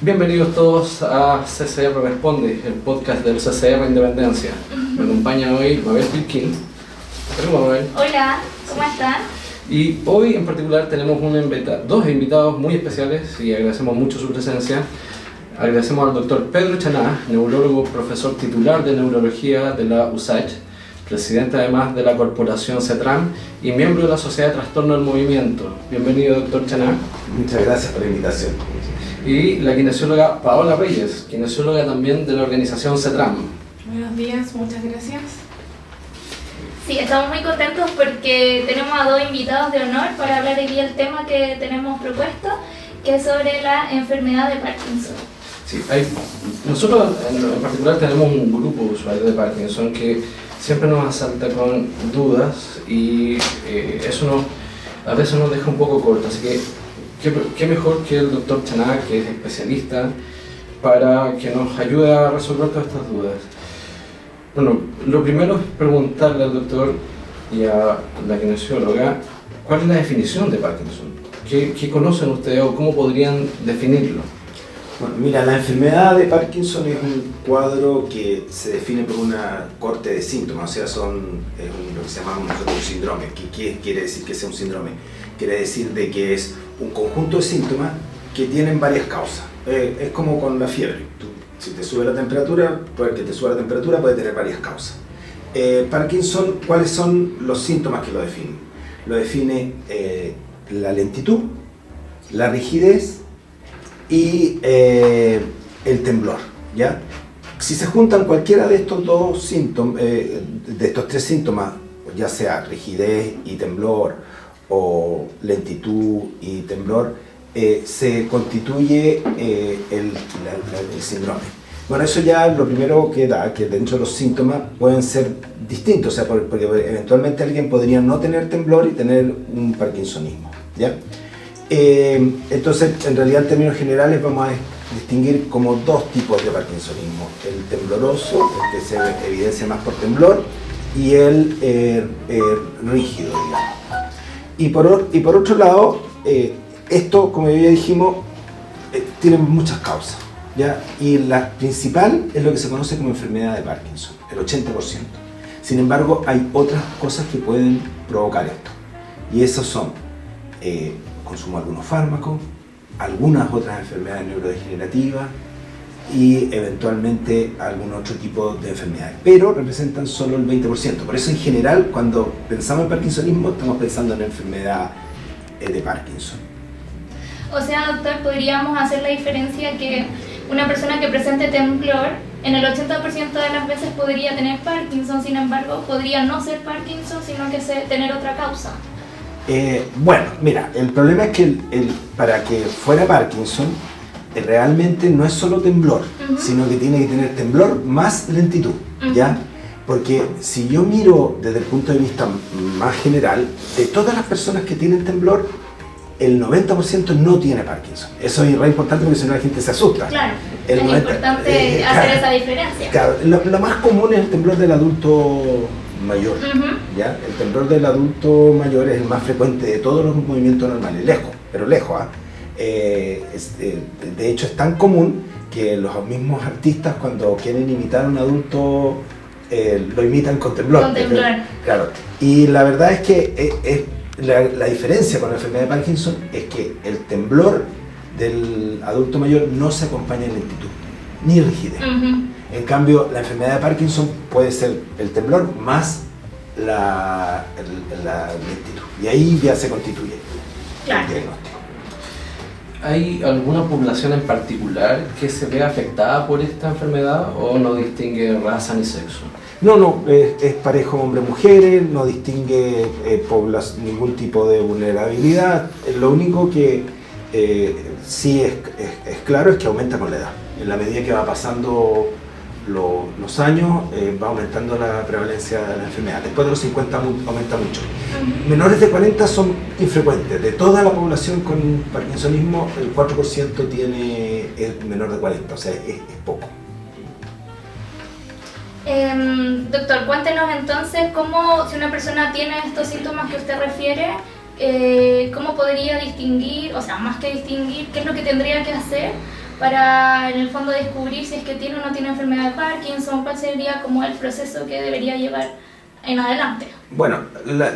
Bienvenidos todos a CCR Responde, el podcast del CCR Independencia. Me acompaña hoy Mabel Pilquín. Hola Mabel. Hola, ¿cómo están? Y hoy en particular tenemos dos invitados muy especiales y agradecemos mucho su presencia. Agradecemos al doctor Pedro Chaná, neurólogo, profesor titular de neurología de la USACH, presidente además de la corporación CETRAM y miembro de la Sociedad de Trastorno del Movimiento. Bienvenido, doctor Chaná. Muchas gracias por la invitación. Y la kinesióloga Paola Reyes, kinesióloga también de la organización CETRAM. Buenos días, muchas gracias. Sí, estamos muy contentos porque tenemos a dos invitados de honor para hablar hoy día del tema que tenemos propuesto, que es sobre la enfermedad de Parkinson. Sí, nosotros en particular tenemos un grupo de usuarios de Parkinson que siempre nos asalta con dudas y eso a veces nos deja un poco corto, así que ¿qué mejor que el doctor Chaná, que es especialista, para que nos ayude a resolver todas estas dudas? Bueno, lo primero es preguntarle al doctor y a la kinesióloga cuál es la definición de Parkinson. ¿Qué conocen ustedes o cómo podrían definirlo? Bueno, mira, la enfermedad de Parkinson es un cuadro que se define por una corte de síntomas, o sea, lo que llamamos nosotros un síndrome. ¿Qué quiere decir que sea un síndrome? Quiere decir de que es un conjunto de síntomas que tienen varias causas. Es como con la fiebre. Si te sube la temperatura, puede que te suba la temperatura, puede tener varias causas. Parkinson, ¿cuáles son los síntomas que lo definen? Lo define la lentitud, la rigidez y el temblor, ¿ya? Si se juntan cualquiera de estos dos síntomas, de estos tres síntomas, ya sea rigidez y temblor o lentitud y temblor, se constituye el síndrome. Bueno, eso ya lo primero que da, que dentro de los síntomas pueden ser distintos, o sea, porque eventualmente alguien podría no tener temblor y tener un parkinsonismo, ¿ya? Entonces, en realidad, en términos generales, vamos a distinguir como dos tipos de parkinsonismo: el tembloroso, el que se evidencia más por temblor, y el rígido, digamos. Y por otro lado, esto, como ya dijimos, tiene muchas causas, ¿ya? Y la principal es lo que se conoce como enfermedad de Parkinson, el 80%. Sin embargo, hay otras cosas que pueden provocar esto, y esos son consumo de algunos fármacos, algunas otras enfermedades neurodegenerativas y eventualmente algún otro tipo de enfermedades, pero representan solo el 20%. Por eso, en general, cuando pensamos en parkinsonismo, estamos pensando en la enfermedad de Parkinson. O sea, doctor, podríamos hacer la diferencia que una persona que presente temblor en el 80% de las veces podría tener Parkinson, sin embargo, podría no ser Parkinson, sino que tener otra causa. Bueno, mira, el problema es que para que fuera Parkinson, realmente no es solo temblor, sino que tiene que tener temblor más lentitud, ¿ya? Porque si yo miro desde el punto de vista más general, de todas las personas que tienen temblor, el 90% no tiene Parkinson. Eso es re importante porque si no la gente se asusta. Claro, es importante hacer esa diferencia. Claro, lo más común es el temblor del adulto mayor, ¿ya? El temblor del adulto mayor es el más frecuente de todos los movimientos normales, pero lejos, ¿ah? De hecho es tan común que los mismos artistas, cuando quieren imitar a un adulto, lo imitan con temblor. Con temblor. Claro. Y la verdad es que la diferencia con la enfermedad de Parkinson es que el temblor del adulto mayor no se acompaña de lentitud ni rigidez. En cambio, la enfermedad de Parkinson puede ser el temblor más la lentitud, y ahí ya se constituye el diagnóstico. ¿Hay alguna población en particular que se ve afectada por esta enfermedad o no distingue raza ni sexo? No, es parejo hombre-mujeres, no distingue ningún tipo de vulnerabilidad. Lo único que sí es claro es que aumenta con la edad. En la medida que va pasando los años, va aumentando la prevalencia de la enfermedad. Después de los 50 aumenta mucho. Menores de 40 son infrecuentes. De toda la población con parkinsonismo, el 4% es menor de 40, o sea, es poco. Doctor, cuéntenos entonces cómo, si una persona tiene estos síntomas que usted refiere, ¿cómo podría distinguir, o sea, más que distinguir, qué es lo que tendría que hacer para en el fondo descubrir si es que tiene o no tiene enfermedad de Parkinson, cuál sería como el proceso que debería llevar en adelante. Bueno,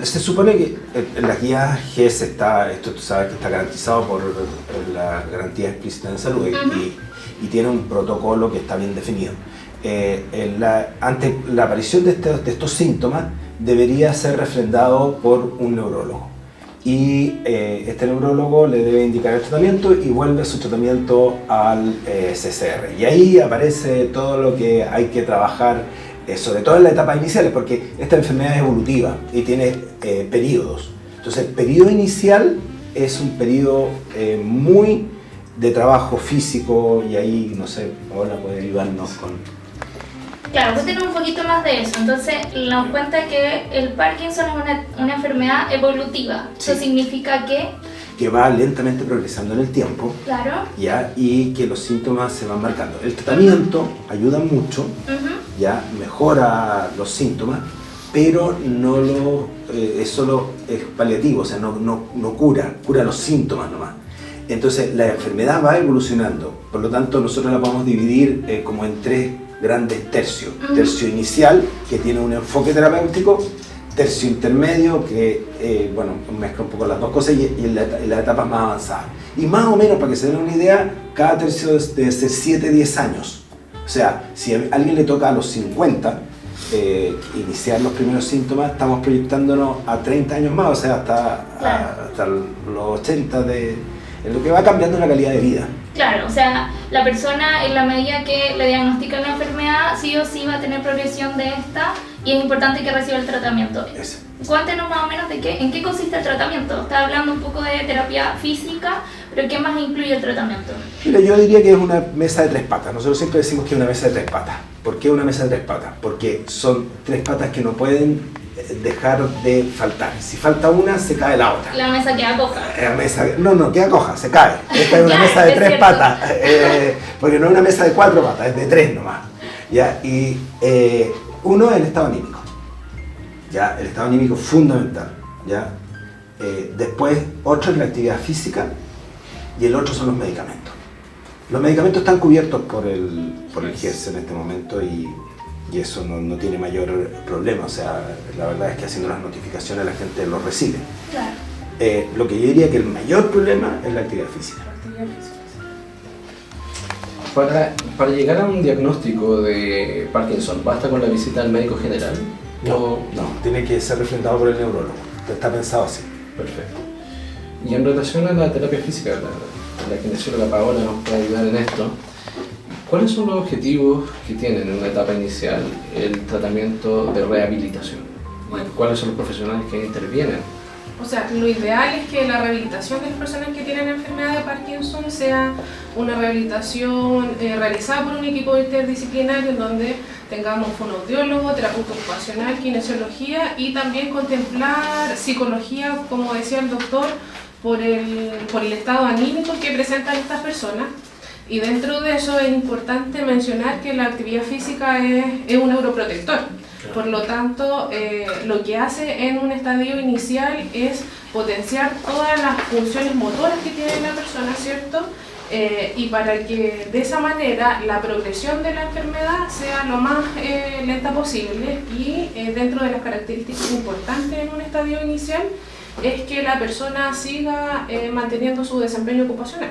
se supone que en las guías GES esto tú sabes que está garantizado por la garantía explícita en salud y tiene un protocolo que está bien definido. Ante la aparición de estos síntomas debería ser refrendado por un neurólogo y este neurólogo le debe indicar el tratamiento y vuelve su tratamiento al CCR y ahí aparece todo lo que hay que trabajar, sobre todo en las etapas iniciales, porque esta enfermedad es evolutiva y tiene periodos. Entonces el periodo inicial es un periodo muy de trabajo físico y ahí, no sé, ahora puede ayudarnos con... Claro, cuéntenos un poquito más de eso. Entonces, nos cuenta que el Parkinson es una enfermedad evolutiva. Sí. Eso significa que va lentamente progresando en el tiempo, claro, ¿ya? Y que los síntomas se van marcando. El tratamiento ayuda mucho, ya mejora los síntomas, pero no es solo paliativo, o sea, no cura los síntomas nomás. Entonces la enfermedad va evolucionando, por lo tanto nosotros la podemos dividir como en tres grandes tercios. Tercio inicial, que tiene un enfoque terapéutico, tercio intermedio, que bueno, mezcla un poco las dos cosas, y las etapas más avanzadas. Y más o menos, para que se den una idea, cada tercio debe ser 7-10 años. O sea, si a alguien le toca a los 50 iniciar los primeros síntomas, estamos proyectándonos a 30 años más, o sea, hasta los 80 en lo que va cambiando la calidad de vida. Claro, o sea, la persona en la medida que le diagnostican la enfermedad, sí o sí va a tener progresión de esta y es importante que reciba el tratamiento. Eso. Cuéntenos más o menos en qué consiste el tratamiento. Está hablando un poco de terapia física, pero ¿qué más incluye el tratamiento? Mira, yo diría que es una mesa de 3 patas. Nosotros siempre decimos que es una mesa de 3 patas. ¿Por qué una mesa de 3 patas? Porque son 3 patas que no pueden dejar de faltar. Si falta una, se cae la otra. La mesa queda coja. No, queda coja, se cae. Esta es una mesa de 3 patas, porque no es una mesa de 4 patas, es de 3 nomás. ¿Ya? Y uno es el estado anímico. ¿Ya? El estado anímico es fundamental. ¿Ya? Después, otro es la actividad física y el otro son los medicamentos. Los medicamentos están cubiertos por el GES en este momento y eso no tiene mayor problema, o sea, la verdad es que haciendo las notificaciones la gente lo recibe. Claro. Lo que yo diría que el mayor problema es la actividad física. Para llegar a un diagnóstico de Parkinson, ¿basta con la visita al médico general? No, tiene que ser refrendado por el neurólogo, está pensado así. Perfecto. Y en relación a la terapia física, la kinesióloga Paola nos puede ayudar en esto. ¿Cuáles son los objetivos que tienen en una etapa inicial el tratamiento de rehabilitación? Bueno. ¿Cuáles son los profesionales que intervienen? O sea, lo ideal es que la rehabilitación de las personas que tienen enfermedad de Parkinson sea una rehabilitación realizada por un equipo interdisciplinario en donde tengamos fonoaudiólogo, terapeuta ocupacional, kinesiología y también contemplar psicología, como decía el doctor, por el estado anímico que presentan estas personas. Y dentro de eso es importante mencionar que la actividad física es un neuroprotector. Por lo tanto, lo que hace en un estadio inicial es potenciar todas las funciones motoras que tiene la persona, ¿cierto? Y para que de esa manera la progresión de la enfermedad sea lo más lenta posible. Y dentro de las características importantes en un estadio inicial es que la persona siga manteniendo su desempeño ocupacional.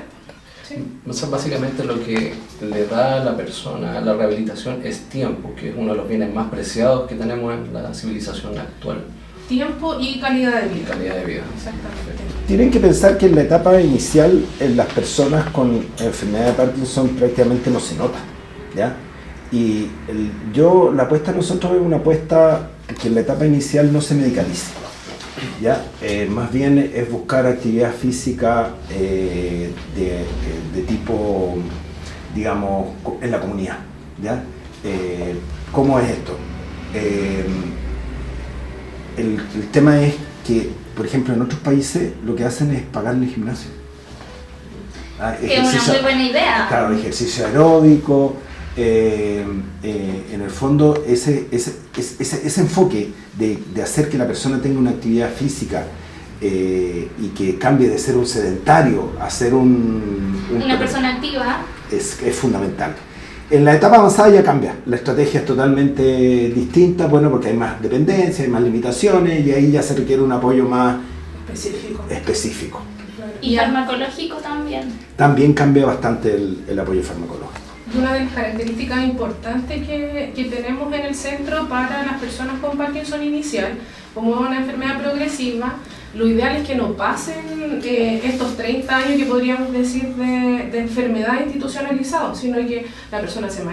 Sí. O sea, básicamente lo que le da a la persona la rehabilitación es tiempo, que es uno de los bienes más preciados que tenemos en la civilización actual. Tiempo y calidad de vida. Calidad de vida. Exactamente. Tienen que pensar que en la etapa inicial en las personas con enfermedad de Parkinson prácticamente no se nota, ¿ya? Y la apuesta de nosotros es una apuesta que en la etapa inicial no se medicalice. ¿Ya? Más bien es buscar actividad física de tipo, digamos, en la comunidad. ¿Ya? ¿Cómo es esto? El tema es que, por ejemplo, en otros países lo que hacen es pagarle el gimnasio. Que es una muy buena idea. Claro, ejercicio aeróbico. En el fondo ese enfoque de hacer que la persona tenga una actividad física y que cambie de ser un sedentario a ser una persona activa. es fundamental. En la etapa avanzada ya cambia, la estrategia es totalmente distinta, bueno, porque hay más dependencia, hay más limitaciones y ahí ya se requiere un apoyo más específico. Y farmacológico también. También cambia bastante el apoyo farmacológico. Una de las características importantes que tenemos en el centro para las personas con Parkinson inicial, como es una enfermedad progresiva, lo ideal es que no pasen estos 30 años que podríamos decir de enfermedad institucionalizado, sino que la persona se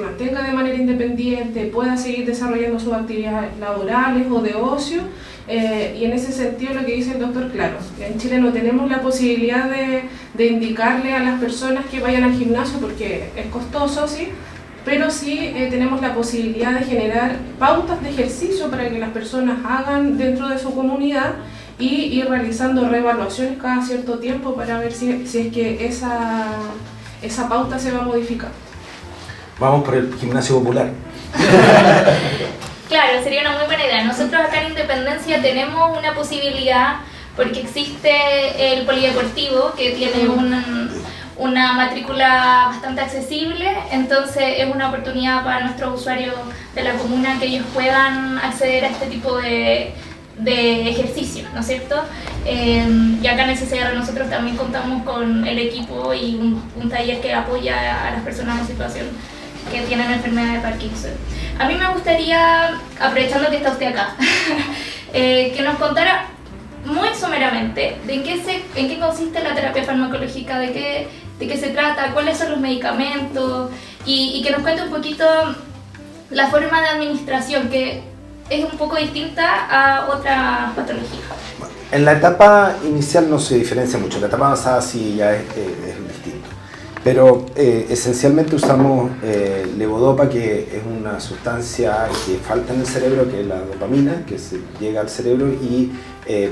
mantenga de manera independiente, pueda seguir desarrollando sus actividades laborales o de ocio. Y en ese sentido lo que dice el doctor, claro, en Chile no tenemos la posibilidad de indicarle a las personas que vayan al gimnasio porque es costoso, ¿sí? Pero sí tenemos la posibilidad de generar pautas de ejercicio para que las personas hagan dentro de su comunidad y ir realizando reevaluaciones cada cierto tiempo para ver si es que esa pauta se va a modificar. Vamos por el gimnasio popular. Claro, sería una muy buena idea. Nosotros acá en Independencia tenemos una posibilidad porque existe el polideportivo que tiene una matrícula bastante accesible, entonces es una oportunidad para nuestros usuarios de la comuna que ellos puedan acceder a este tipo de ejercicio, ¿no es cierto? Y acá en el CCR nosotros también contamos con el equipo y un taller que apoya a las personas en situación que tienen enfermedad de Parkinson. A mí me gustaría, aprovechando que está usted acá, que nos contara muy someramente en qué consiste la terapia farmacológica, de qué se trata, cuáles son los medicamentos y que nos cuente un poquito la forma de administración, que es un poco distinta a otras patologías. En la etapa inicial no se diferencia mucho, en la etapa avanzada sí ya es distinto. Pero esencialmente usamos levodopa, que es una sustancia que falta en el cerebro, que es la dopamina, que llega al cerebro y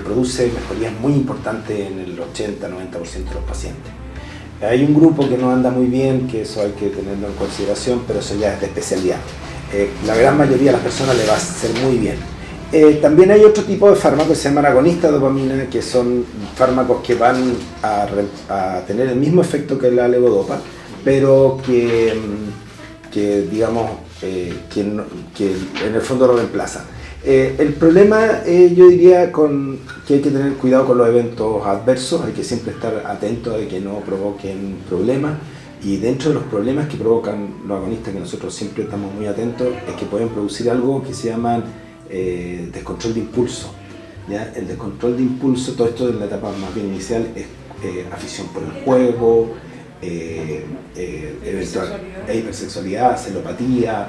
produce mejorías muy importantes en el 80-90% de los pacientes. Hay un grupo que no anda muy bien, que eso hay que tenerlo en consideración, pero eso ya es de especialidad. La gran mayoría de las personas le va a hacer muy bien. También hay otro tipo de fármacos que se llaman agonistas de dopamina, que son fármacos que van a tener el mismo efecto que la levodopa, pero que digamos, que en el fondo lo reemplazan. El problema, yo diría que hay que tener cuidado con los eventos adversos, hay que siempre estar atento de que no provoquen problemas. Y dentro de los problemas que provocan los agonistas, que nosotros siempre estamos muy atentos, es que pueden producir algo que se llama descontrol de impulso. ¿Ya? El descontrol de impulso, todo esto en la etapa más bien inicial, es afición por el juego, hipersexualidad, celopatía,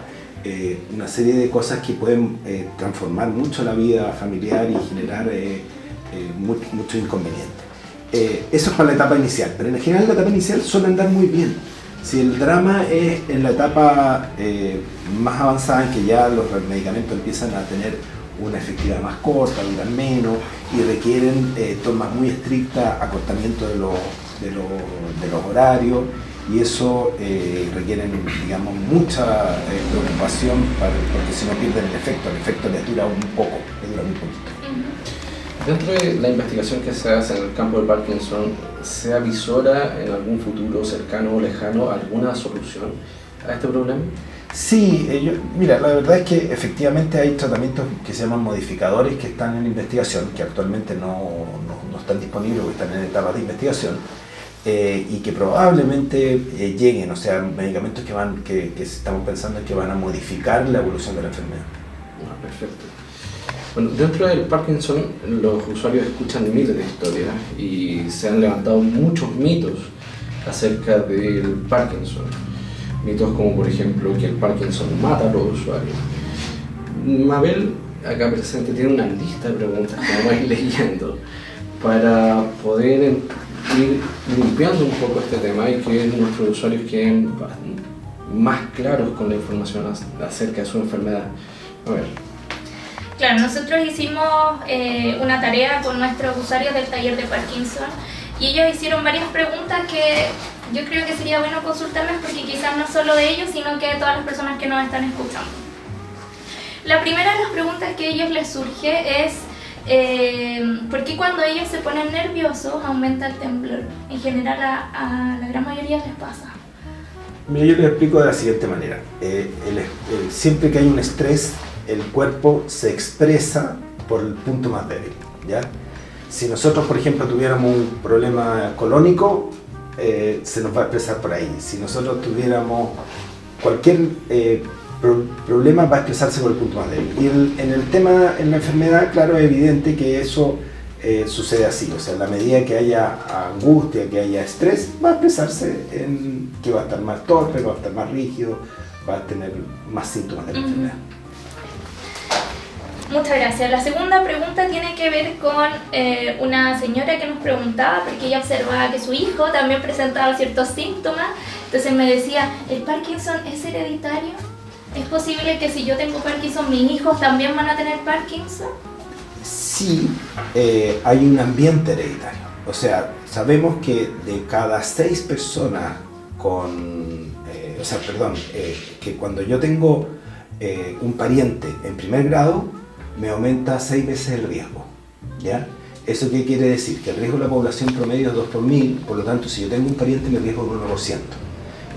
una serie de cosas que pueden transformar mucho la vida familiar y generar muchos inconvenientes. Eso es para la etapa inicial, pero en general la etapa inicial suele andar muy bien. Si el drama es en la etapa más avanzada, en que ya los medicamentos empiezan a tener una efectividad más corta, duran menos y requieren tomas muy estrictas, acortamiento de los horarios, y eso requieren, digamos, mucha preocupación porque si no pierden el efecto les dura un poco, les dura muy poquito. Dentro de la investigación que se hace en el campo del Parkinson, ¿se avisora en algún futuro cercano o lejano alguna solución a este problema? Sí, mira, la verdad es que efectivamente hay tratamientos que se llaman modificadores que están en investigación, que actualmente no están disponibles o están en etapas de investigación, y que probablemente lleguen, o sea, medicamentos que estamos pensando que van a modificar la evolución de la enfermedad. Perfecto. Bueno, dentro del Parkinson los usuarios escuchan miles de historias y se han levantado muchos mitos acerca del Parkinson. Mitos como, por ejemplo, que el Parkinson mata a los usuarios. Mabel, acá presente, tiene una lista de preguntas que vamos a ir leyendo para poder ir limpiando un poco este tema y que nuestros usuarios queden más claros con la información acerca de su enfermedad. A ver. Claro, nosotros hicimos una tarea con nuestros usuarios del taller de Parkinson y ellos hicieron varias preguntas que yo creo que sería bueno consultarlas porque quizás no solo de ellos, sino que de todas las personas que nos están escuchando. La primera de las preguntas que a ellos les surge es ¿por qué cuando ellos se ponen nerviosos aumenta el temblor? En general a la gran mayoría les pasa. Mira, yo les explico de la siguiente manera. Siempre que hay un estrés, el cuerpo se expresa por el punto más débil, ¿ya? Si nosotros, por ejemplo, tuviéramos un problema colónico, se nos va a expresar por ahí. Si nosotros tuviéramos cualquier problema, va a expresarse por el punto más débil. Y en la enfermedad, claro, es evidente que eso sucede así. O sea, en la medida que haya angustia, que haya estrés, va a expresarse en que va a estar más torpe, va a estar más rígido, va a tener más síntomas de la enfermedad. Muchas gracias. La segunda pregunta tiene que ver con una señora que nos preguntaba, porque ella observaba que su hijo también presentaba ciertos síntomas. Entonces me decía, ¿el Parkinson es hereditario? ¿Es posible que si yo tengo Parkinson, mis hijos también van a tener Parkinson? Sí, hay un ambiente hereditario. O sea, sabemos que de cada 6 personas que cuando yo tengo un pariente en primer grado, me aumenta 6 veces el riesgo, ¿ya? ¿Eso qué quiere decir? Que el riesgo de la población promedio es 2 por 1000, por lo tanto, si yo tengo un pariente, me riesgo un 1%,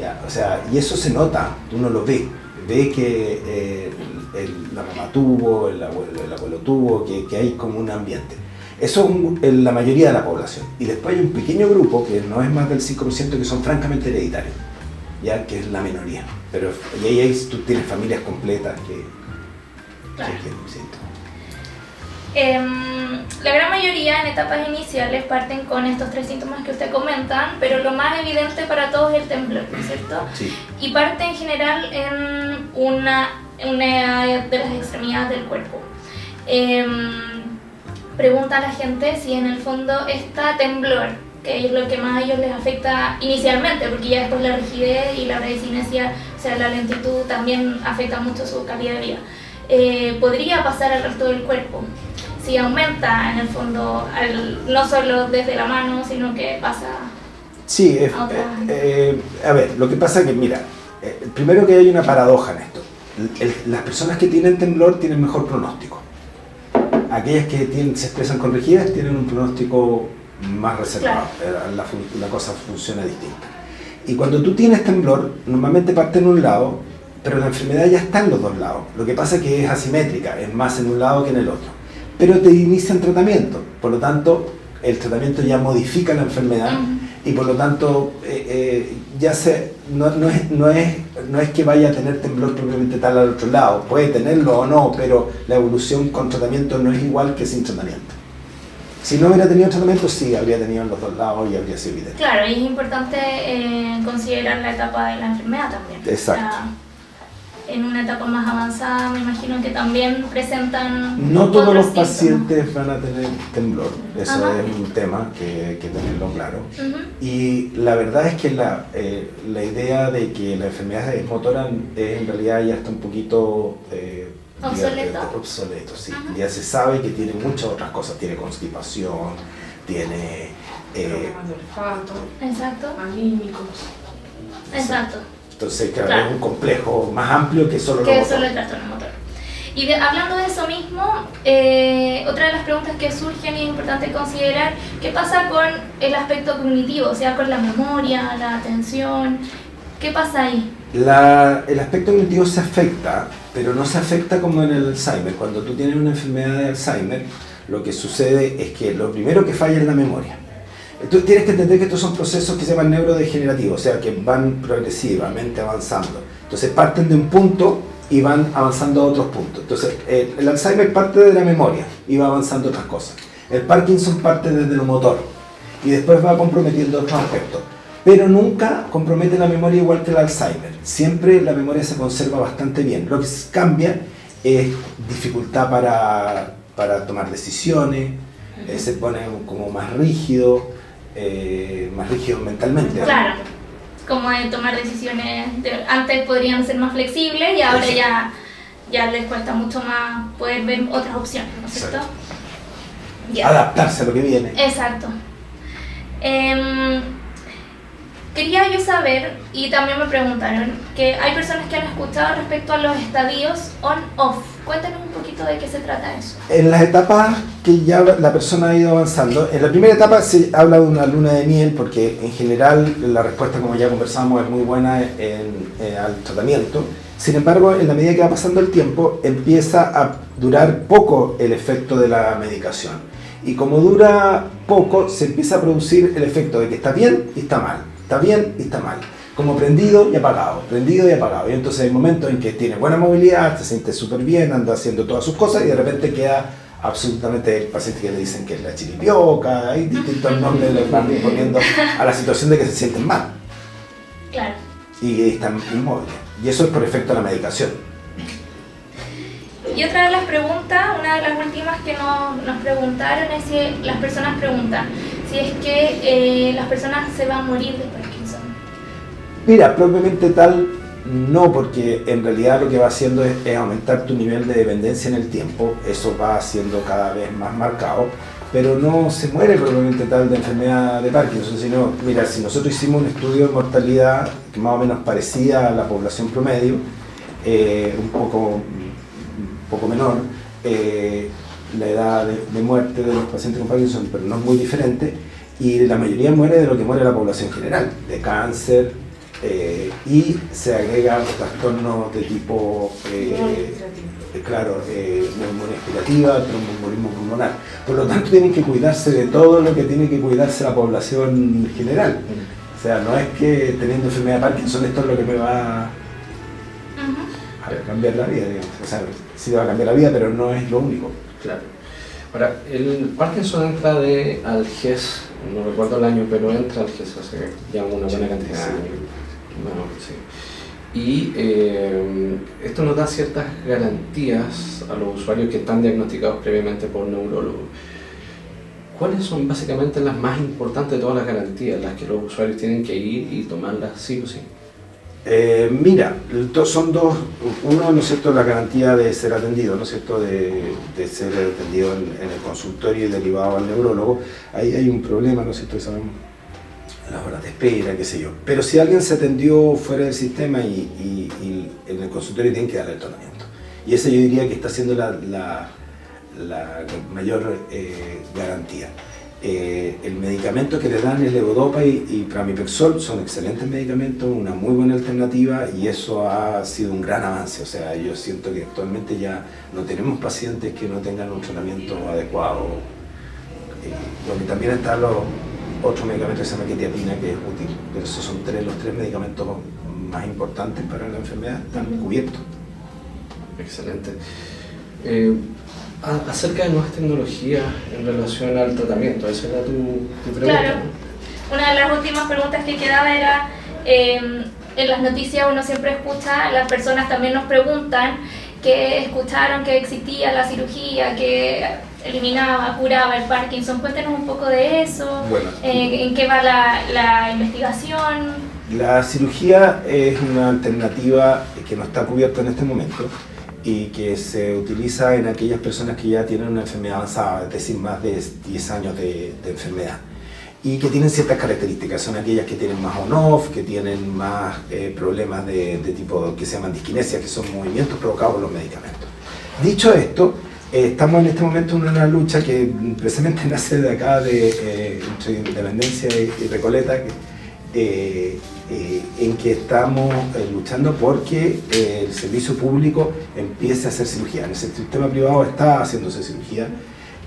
¿ya? O sea, y eso se nota, uno lo ve que la mamá tuvo, el abuelo tuvo, que hay como un ambiente. Eso es la mayoría de la población. Y después hay un pequeño grupo, que no es más del 5%, que son francamente hereditarios, ¿ya? Que es la minoría. Pero y ahí tú tienes familias completas que la gran mayoría en etapas iniciales parten con estos 3 síntomas que usted comentan, pero lo más evidente para todos es el temblor, ¿cierto? Sí. Y parte en general en una de las extremidades del cuerpo. Pregunta a la gente si en el fondo está temblor, que es lo que más a ellos les afecta inicialmente, porque ya después la rigidez y la bradicinesia, o sea, la lentitud también afecta mucho su calidad de vida. Podría pasar al resto del cuerpo. Si aumenta en el fondo, no solo desde la mano, sino que pasa sí, a ver, lo que pasa es que, mira, primero que hay una paradoja en esto. Las personas que tienen temblor tienen mejor pronóstico. Aquellas que se expresan con rigidez tienen un pronóstico más reservado. Claro. La cosa funciona distinta. Y cuando tú tienes temblor, normalmente parte en un lado, pero la enfermedad ya está en los dos lados. Lo que pasa es que es asimétrica, es más en un lado que en el otro. Pero te inician tratamiento, por lo tanto el tratamiento ya modifica la enfermedad y por lo tanto no es que vaya a tener temblor propiamente tal al otro lado, puede tenerlo o no, pero la evolución con tratamiento no es igual que sin tratamiento. Si no hubiera tenido tratamiento, sí, habría tenido en los dos lados y habría sido evidente. Claro, y es importante considerar la etapa de la enfermedad también. Exacto. En una etapa más avanzada me imagino que también presentan no todos los síntomas. Pacientes van a tener temblor, eso es un tema que hay que tenerlo claro. Y la verdad es que la idea de que la enfermedad motora en realidad ya está un poquito obsoleto, sí. Ya se sabe que tiene muchas otras cosas, tiene constipación, tiene problemas de olfato, exacto, anímicos. Exacto. Entonces, claro, es un complejo más amplio que solo el trastorno motor. Y hablando de eso mismo, otra de las preguntas que surgen y es importante considerar, ¿qué pasa con el aspecto cognitivo? O sea, con la memoria, la atención, ¿qué pasa ahí? El aspecto cognitivo se afecta, pero no se afecta como en el Alzheimer. Cuando tú tienes una enfermedad de Alzheimer, lo que sucede es que lo primero que falla es la memoria. Tú tienes que entender que estos son procesos que se llaman neurodegenerativos, o sea, que van progresivamente avanzando. Entonces parten de un punto y van avanzando a otros puntos. Entonces el Alzheimer parte de la memoria y va avanzando otras cosas. El Parkinson parte desde lo motor y después va comprometiendo otros aspectos. Pero nunca compromete la memoria igual que el Alzheimer. Siempre la memoria se conserva bastante bien. Lo que cambia es dificultad para tomar decisiones, se pone como más rígido mentalmente. Claro, como de tomar decisiones, antes podrían ser más flexibles y ahora ya les cuesta mucho más poder ver otras opciones, ¿no es cierto? Adaptarse a lo que viene. Exacto. ¿Qué quería yo saber, y también me preguntaron, que hay personas que han escuchado respecto a los estadios on-off. Cuéntanos un poquito de qué se trata eso. En las etapas que ya la persona ha ido avanzando, en la primera etapa se habla de una luna de miel, porque en general la respuesta, como ya conversamos, es muy buena al tratamiento. Sin embargo, en la medida que va pasando el tiempo, empieza a durar poco el efecto de la medicación. Y como dura poco, se empieza a producir el efecto de que está bien y está mal, está bien y está mal. Como prendido y apagado, prendido y apagado. Y entonces hay momentos en que tiene buena movilidad, se siente súper bien, anda haciendo todas sus cosas y de repente queda absolutamente el paciente que le dicen que es la chiripioca, hay distintos nombres le van poniendo a la situación de que se sienten mal. Claro. Y están inmóviles. Y eso es por efecto de la medicación. Y otra de las preguntas, una de las últimas que nos preguntaron es si las personas preguntan si es que las personas se van a morir de Parkinson. Mira, propiamente tal, no, porque en realidad lo que va haciendo es aumentar tu nivel de dependencia en el tiempo, eso va haciendo cada vez más marcado, pero no se muere propiamente tal de enfermedad de Parkinson, sino, mira, si nosotros hicimos un estudio de mortalidad que más o menos parecía a la población promedio, un poco menor, la edad de muerte de los pacientes con Parkinson, pero no es muy diferente, y la mayoría muere de lo que muere la población general, de cáncer, y se agregan trastornos de tipo, neumonía respirativa, tromboembolismo pulmonar. Por lo tanto, tienen que cuidarse de todo lo que tiene que cuidarse la población general. O sea, no es que teniendo enfermedad de Parkinson esto es lo que me va a cambiar la vida, digamos. O sea, sí va a cambiar la vida, pero no es lo único. Claro. Ahora, el Parkinson entra al GES, no recuerdo el año, pero entra al GES hace ya una buena cantidad de años. Bueno, sí. Y esto nos da ciertas garantías a los usuarios que están diagnosticados previamente por neurólogos. ¿Cuáles son básicamente las más importantes de todas las garantías, las que los usuarios tienen que ir y tomarlas sí o sí? Mira, son dos. Uno, ¿no es cierto?, la garantía de ser atendido, ¿no es cierto?, de ser atendido en el consultorio y derivado al neurólogo. Ahí hay un problema, ¿no es cierto?, sabemos las horas de espera, qué sé yo. Pero si alguien se atendió fuera del sistema y en el consultorio tienen que darle el tratamiento. Y esa yo diría que está siendo la mayor garantía. El medicamento que le dan, el levodopa y pramipexol, son excelentes medicamentos, una muy buena alternativa, y eso ha sido un gran avance. O sea, yo siento que actualmente ya no tenemos pacientes que no tengan un tratamiento adecuado. Donde también están los otros medicamentos que se llama quetiapina, que es útil, pero esos son los tres medicamentos más importantes para la enfermedad, están cubiertos. Excelente. Acerca de nuevas tecnologías en relación al tratamiento, esa era tu pregunta. Claro, una de las últimas preguntas que quedaba era, en las noticias uno siempre escucha, las personas también nos preguntan que escucharon que existía la cirugía que eliminaba, curaba el Parkinson. Cuéntenos un poco de eso, bueno, en qué va la investigación. La cirugía es una alternativa que no está cubierta en este momento y que se utiliza en aquellas personas que ya tienen una enfermedad avanzada, es decir, más de 10 años de enfermedad, y que tienen ciertas características. Son aquellas que tienen más on-off, que tienen más problemas de tipo que se llaman disquinesia, que son movimientos provocados por los medicamentos. Dicho esto, estamos en este momento en una lucha que precisamente nace de acá, entre Independencia y Recoleta, en que estamos luchando porque el servicio público empiece a hacer cirugía. En el sistema privado está haciéndose cirugía,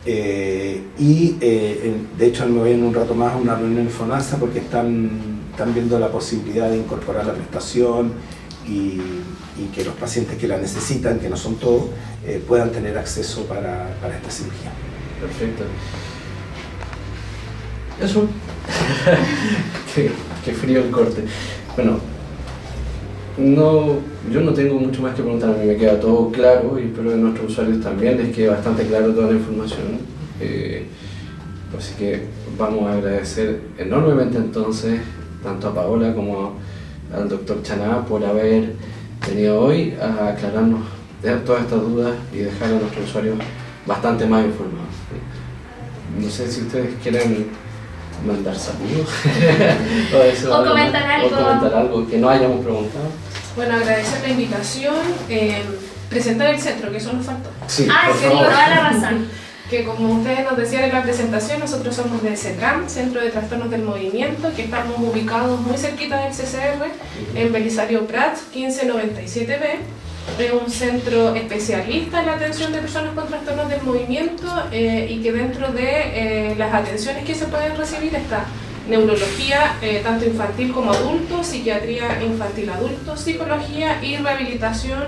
y de hecho me voy en un rato más a una reunión en FONASA porque están viendo la posibilidad de incorporar la prestación y que los pacientes que la necesitan, que no son todos, puedan tener acceso para esta cirugía. Perfecto. Eso. Qué frío el corte. Bueno, yo no tengo mucho más que preguntar, a mí me queda todo claro y espero que a nuestros usuarios también les quede bastante claro toda la información. Así que vamos a agradecer enormemente entonces tanto a Paola como al doctor Chaná por haber venido hoy a aclararnos todas estas dudas y dejar a nuestros usuarios bastante más informados. No sé si ustedes quieren mandar saludos o, eso, O comentar algo. O comentar algo que no hayamos preguntado. Bueno, agradecer la invitación, presentar el centro, que eso nos faltó. Sí, Ah, por sí, favor. toda la razón. Que como ustedes nos decían en la presentación, nosotros somos del CETRAM, Centro de Trastornos del Movimiento, que estamos ubicados muy cerquita del CCR, en Belisario Prats, 1597B. Es un centro especialista en la atención de personas con trastornos del movimiento y que dentro de las atenciones que se pueden recibir está neurología, tanto infantil como adulto, psiquiatría infantil-adulto, psicología y rehabilitación,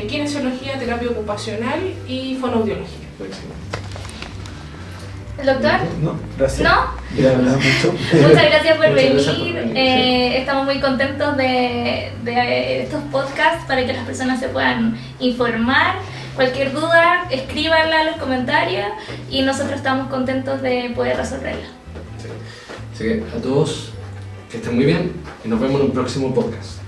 kinesiología, terapia ocupacional y fonoaudiología. ¿El doctor? No, gracias. ¿No? Ya hablaba mucho. Muchas gracias por Muchas gracias venir. por venir, Estamos muy contentos de estos podcasts para que las personas se puedan informar. Cualquier duda, escríbanla en los comentarios y nosotros estamos contentos de poder resolverla. Sí. Así que a todos, que estén muy bien y nos vemos en un próximo podcast.